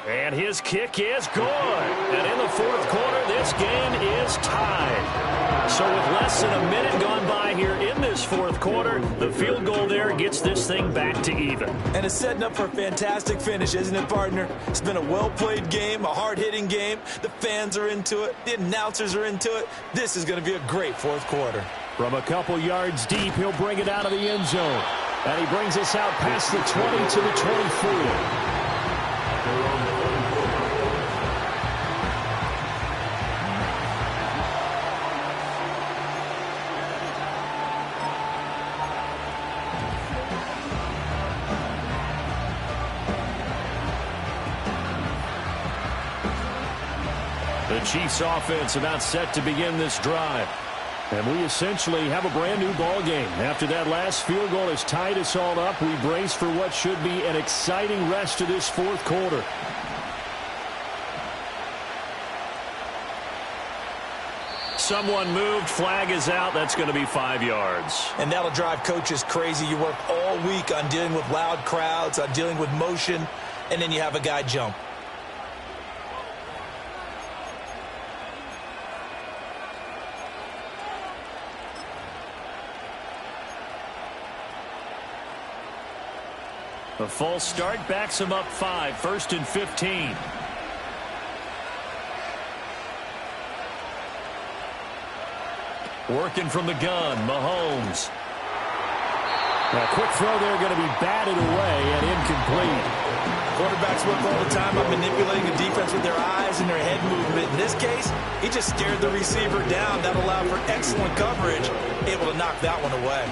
Speaker 2: And his kick is good. And in the 4th quarter, this game is tied. So with less than a minute gone by here in this 4th quarter, the field goal there gets this thing back to even.
Speaker 3: And it's setting up for a fantastic finish, isn't it, partner? It's been a well-played game, a hard-hitting game. The fans are into it. The announcers are into it. This is going to be a great 4th quarter.
Speaker 5: From a couple yards deep, he'll bring it out of the end zone. And he brings us out past the 20 to the 24. The Chiefs offense about set to begin this drive. And we essentially have a brand new ball game. After that last field goal has tied us all up, we brace for what should be an exciting rest of this fourth quarter.
Speaker 2: Someone moved, flag is out. That's going to be 5 yards.
Speaker 3: And that'll drive coaches crazy. You work all week on dealing with loud crowds, on dealing with motion, and then you have a guy jump.
Speaker 2: A false start backs him up 5, 1st and 15. Working from the gun, Mahomes.
Speaker 5: A quick throw there going to be batted away and incomplete.
Speaker 3: Quarterbacks work all the time on manipulating the defense with their eyes and their head movement. In this case, he just stared the receiver down. That allowed for excellent coverage, able to knock that one away.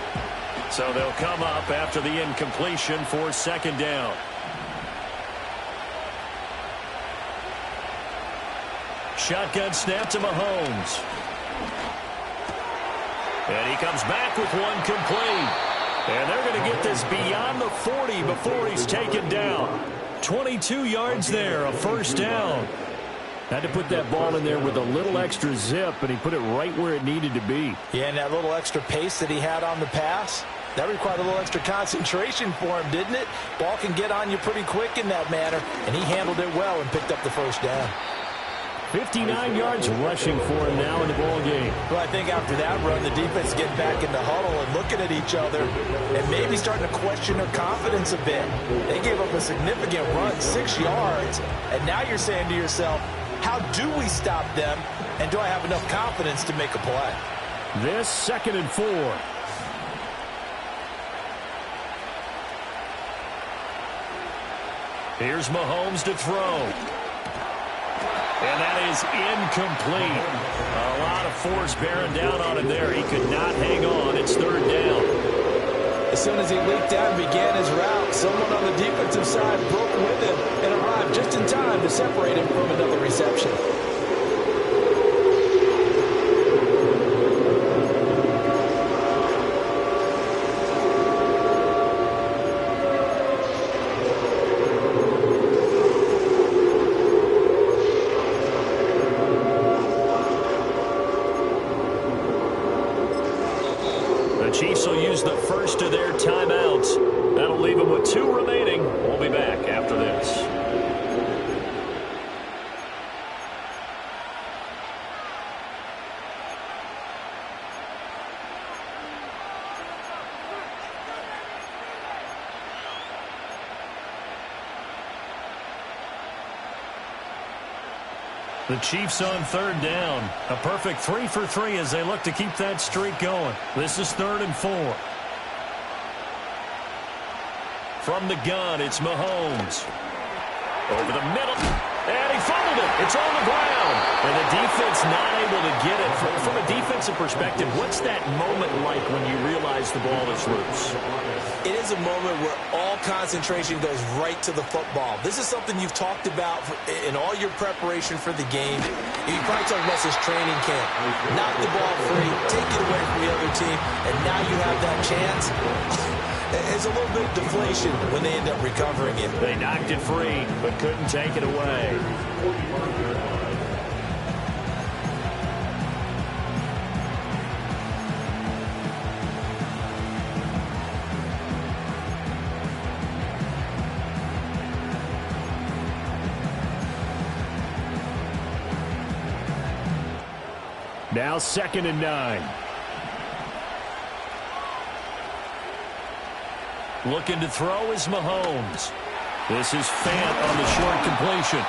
Speaker 2: So they'll come up after the incompletion for 2nd down. Shotgun snap to Mahomes. And he comes back with one complete. And they're going to get this beyond the 40 before he's taken down. 22 yards there, a 1st down. Had to put that ball in there with a little extra zip, and he put it right where it needed to be.
Speaker 3: Yeah, and that little extra pace that he had on the pass, that required a little extra concentration for him, didn't it? Ball can get on you pretty quick in that manner, and he handled it well and picked up the 1st down.
Speaker 5: 59 yards rushing for him now in the ball game.
Speaker 3: Well, I think after that run, the defense getting back in the huddle and looking at each other and maybe starting to question their confidence a bit. They gave up a significant run, 6 yards, and now you're saying to yourself, how do we stop them, and do I have enough confidence to make a play?
Speaker 5: This 2nd and 4.
Speaker 2: Here's Mahomes to throw. And that is incomplete. A lot of force bearing down on him there. He could not hang on. It's 3rd down.
Speaker 3: As soon as he leaped down and began his route, someone on the defensive side broke with him and arrived just in time to separate him from another reception.
Speaker 2: Chiefs will use the first of their timeouts. That'll leave them with 2 remaining. We'll be back after this. The Chiefs on 3rd down. A perfect 3 for 3 as they look to keep that streak going. This is 3rd and 4. From the gun, it's Mahomes. Over the middle. And he fumbled it. It's on the ground. And the defense not able to get it. From a defensive perspective, what's that moment like when you realize the ball is loose?
Speaker 3: It is a moment where all concentration goes right to the football. This is something you've talked about in all your preparation for the game. You probably talked about this training camp. Knock the ball free, take it away from the other team, and now you have that chance. It's a little bit of deflation when they end up recovering it.
Speaker 2: They knocked it free, but couldn't take it away.
Speaker 5: Now 2nd and 9.
Speaker 2: Looking to throw is Mahomes. This is Fant on the short completion.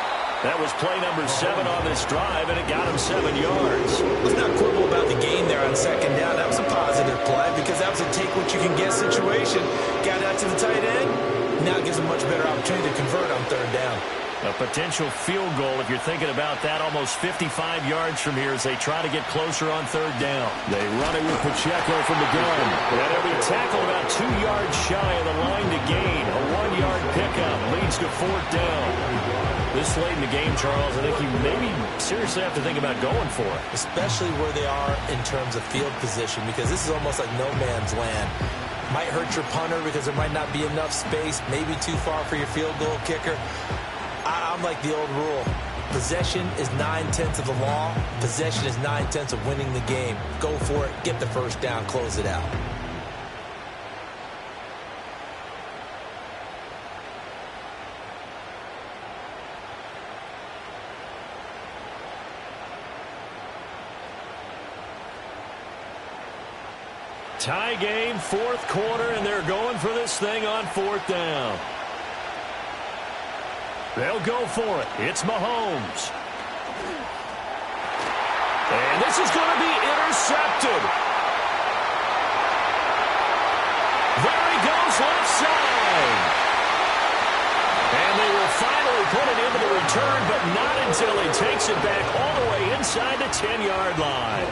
Speaker 2: That was play number 7 on this drive, and it got him 7 yards.
Speaker 3: Let's not quibble about the gain there on second down. That was a positive play because that was a take-what-you-can-get situation. Got out to the tight end. Now it gives him a much better opportunity to convert on third down.
Speaker 2: A potential field goal, if you're thinking about that, almost 55 yards from here as they try to get closer on third down.
Speaker 5: They run it with Pacheco from the gun.
Speaker 2: And he'll be tackled about 2 yards shy of the line to gain. A 1-yard pickup leads to fourth down. This late in the game, Charles, I think you maybe seriously have to think about going for it.
Speaker 3: Especially where they are in terms of field position, because this is almost like no man's land. Might hurt your punter because there might not be enough space, maybe too far for your field goal kicker. I'm like the old rule. Possession is 9/10 of the law. Possession is 9/10 of winning the game. Go for it. Get the first down. Close it out.
Speaker 2: Tie game, fourth quarter, and they're going for this thing on fourth down. They'll go for it. It's Mahomes. And this is going to be intercepted. There he goes, left side. And they will finally put it into the return, but not until he takes it back all the way inside the 10-yard line.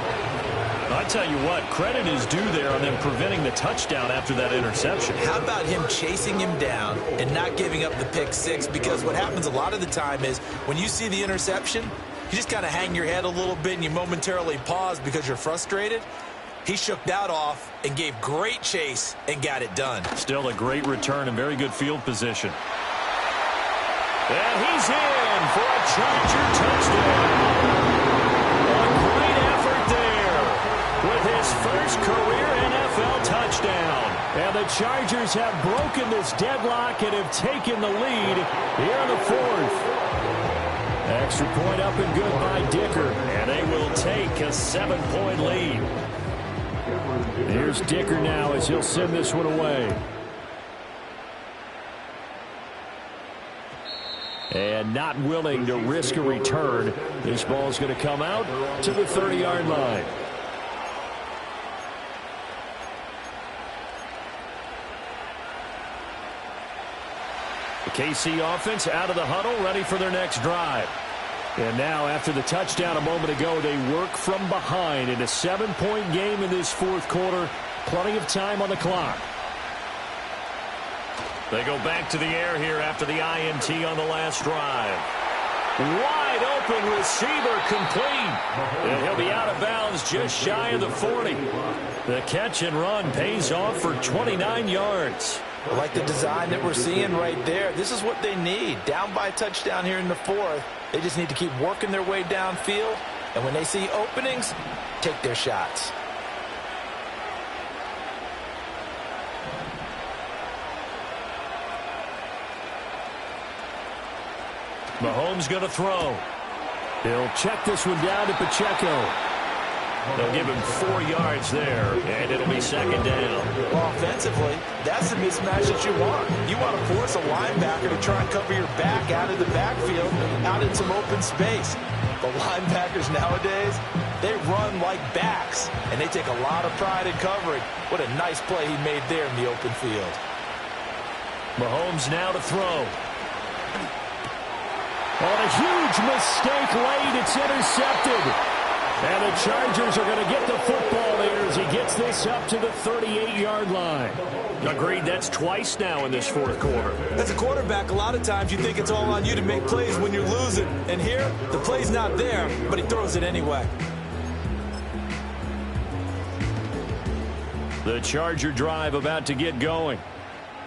Speaker 2: I tell you what, credit is due there on them preventing the touchdown after that interception.
Speaker 3: How about him chasing him down and not giving up the pick six? Because what happens a lot of the time is when you see the interception, you just kind of hang your head a little bit and you momentarily pause because you're frustrated. He shook that off and gave great chase and got it done.
Speaker 2: Still a great return and very good field position. And he's in for a Charger touchdown. With his first career NFL touchdown.
Speaker 5: And the Chargers have broken this deadlock and have taken the lead here in the fourth. Extra point up and good by Dicker.
Speaker 2: And they will take a 7-point lead.
Speaker 5: Here's Dicker now as he'll send this one away. And not willing to risk a return. This ball's going to come out to the 30-yard line.
Speaker 2: The KC offense out of the huddle, ready for their next drive.
Speaker 5: And now, after the touchdown a moment ago, they work from behind in a 7-point game in this fourth quarter. Plenty of time on the clock.
Speaker 2: They go back to the air here after the INT on the last drive. Wide open receiver complete. And he'll be out of bounds just shy of the 40. The catch and run pays off for 29 yards.
Speaker 3: I like the design that we're seeing right there. This is what they need. Down by a touchdown here in the fourth. They just need to keep working their way downfield. And when they see openings, take their shots.
Speaker 2: Mahomes going to throw.
Speaker 5: He'll check this one down to Pacheco.
Speaker 2: They'll give him 4 yards there, and it'll be second down.
Speaker 3: Well, offensively, that's the mismatch that you want. You want to force a linebacker to try and cover your back out of the backfield, out in some open space. The linebackers nowadays, they run like backs, and they take a lot of pride in covering. What a nice play he made there in the open field.
Speaker 2: Mahomes now to throw.
Speaker 5: On a huge mistake late, it's intercepted. And the Chargers are going to get the football there as he gets this up to the 38-yard line.
Speaker 2: Agreed, that's twice now in this fourth quarter.
Speaker 3: As a quarterback, a lot of times you think it's all on you to make plays when you're losing. And here, the play's not there, but he throws it anyway.
Speaker 2: The Charger drive about to get going.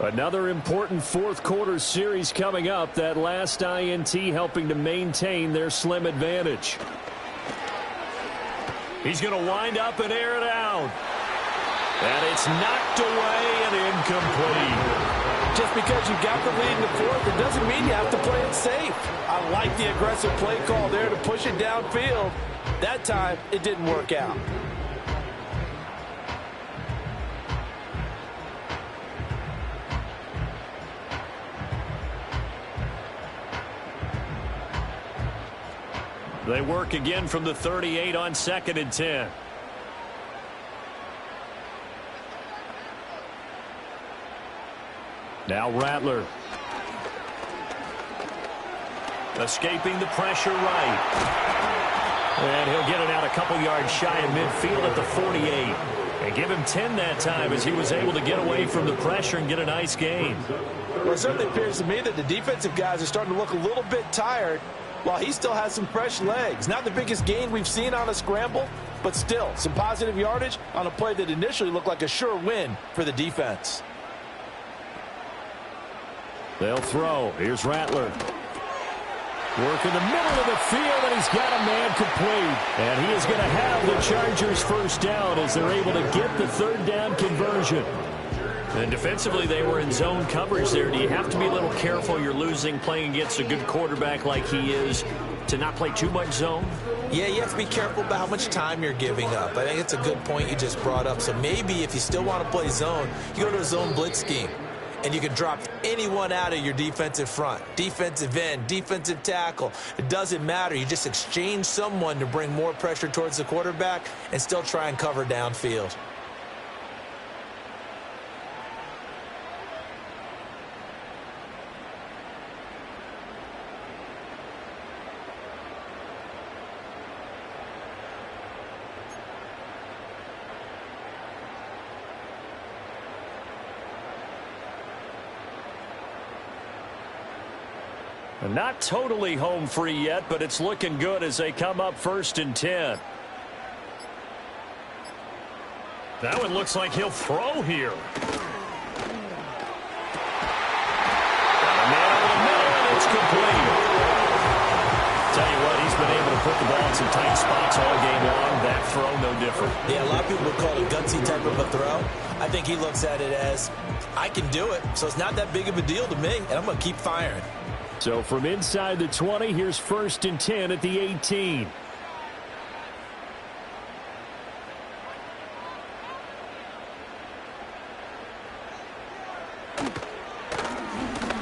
Speaker 5: Another important fourth quarter series coming up. That last INT helping to maintain their slim advantage.
Speaker 2: He's going to wind up and air it out. And it's knocked away and incomplete.
Speaker 6: Just because you got the lead in the fourth, it doesn't mean you have to play it safe. I like the aggressive play call there to push it downfield. That time, it didn't work out.
Speaker 2: They work again from the 38 on 2nd and 10. Now Rattler. Escaping the pressure right. And he'll get it out a couple yards shy of midfield at the 48. And give him 10 that time as he was able to get away from the pressure and get a nice gain.
Speaker 6: Well, it certainly appears to me that the defensive guys are starting to look a little bit tired while he still has some fresh legs. Not the biggest gain we've seen on a scramble, but still some positive yardage on a play that initially looked like a sure win for the defense.
Speaker 5: They'll throw. Here's Rattler. Work in the middle of the field, and he's got a man complete. And he is going to have the Chargers first down as they're able to get the third down conversion.
Speaker 2: And defensively, they were in zone coverage there. Do you have to be a little careful? You're losing playing against a good quarterback like he is to not play too much zone?
Speaker 3: Yeah, you have to be careful about how much time you're giving up. I think it's a good point you just brought up. So maybe if you still want to play zone, you go to a zone blitz scheme. And you can drop anyone out of your defensive front, defensive end, defensive tackle. It doesn't matter. You just exchange someone to bring more pressure towards the quarterback and still try and cover downfield.
Speaker 2: Not totally home free yet, but it's looking good as they come up 1st and 10. That one looks like he'll throw here. Got a man over the middle, and it's complete. Tell you what, he's been able to put the ball in some tight spots all game long. That throw, no different.
Speaker 3: Yeah, a lot of people would call it a gutsy type of a throw. I think he looks at it as, I can do it, so it's not that big of a deal to me, and I'm going to keep firing.
Speaker 5: So from inside the 20, here's 1st and 10 at the 18.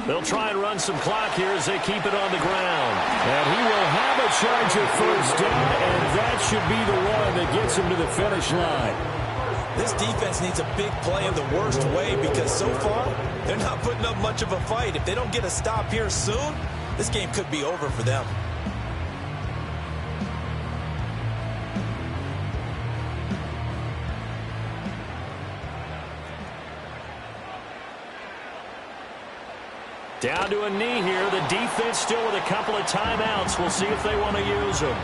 Speaker 2: They'll try and run some clock here as they keep it on the ground.
Speaker 5: And he will have a Charger first down, and that should be the one that gets him to the finish line.
Speaker 3: This defense needs a big play in the worst way because so far, they're not putting up much of a fight. If they don't get a stop here soon, this game could be over for them.
Speaker 2: Down to a knee here. The defense still with a couple of timeouts. We'll see if they want to use them.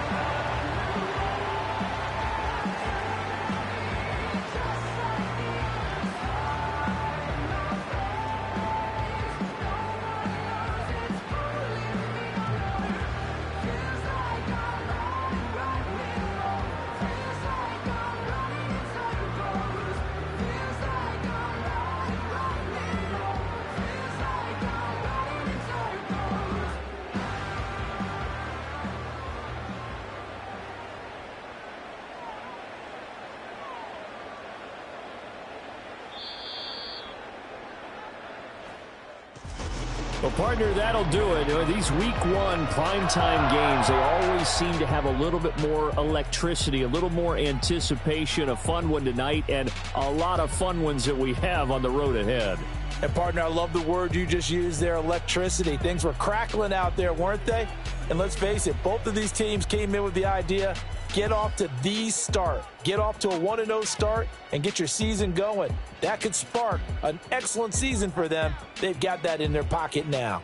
Speaker 5: Well, partner, that'll do it. These week one primetime games, they always seem to have a little bit more electricity, a little more anticipation. A fun one tonight, and a lot of fun ones that we have on the road ahead.
Speaker 6: And, partner, I love the word you just used there, electricity. Things were crackling out there, weren't they? And let's face it, both of these teams came in with the idea, get off to the start. Get off to a 1-0 start and get your season going. That could spark an excellent season for them. They've got that in their pocket now.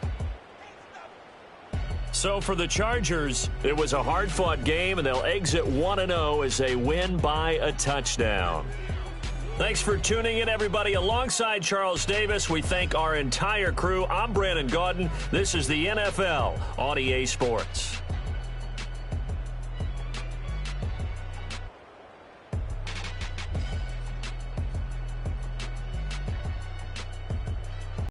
Speaker 2: So for the Chargers, it was a hard-fought game, and they'll exit 1-0 as they win by a touchdown. Thanks for tuning in, everybody. Alongside Charles Davis, we thank our entire crew. I'm Brandon Gaudin. This is the NFL on EA Sports.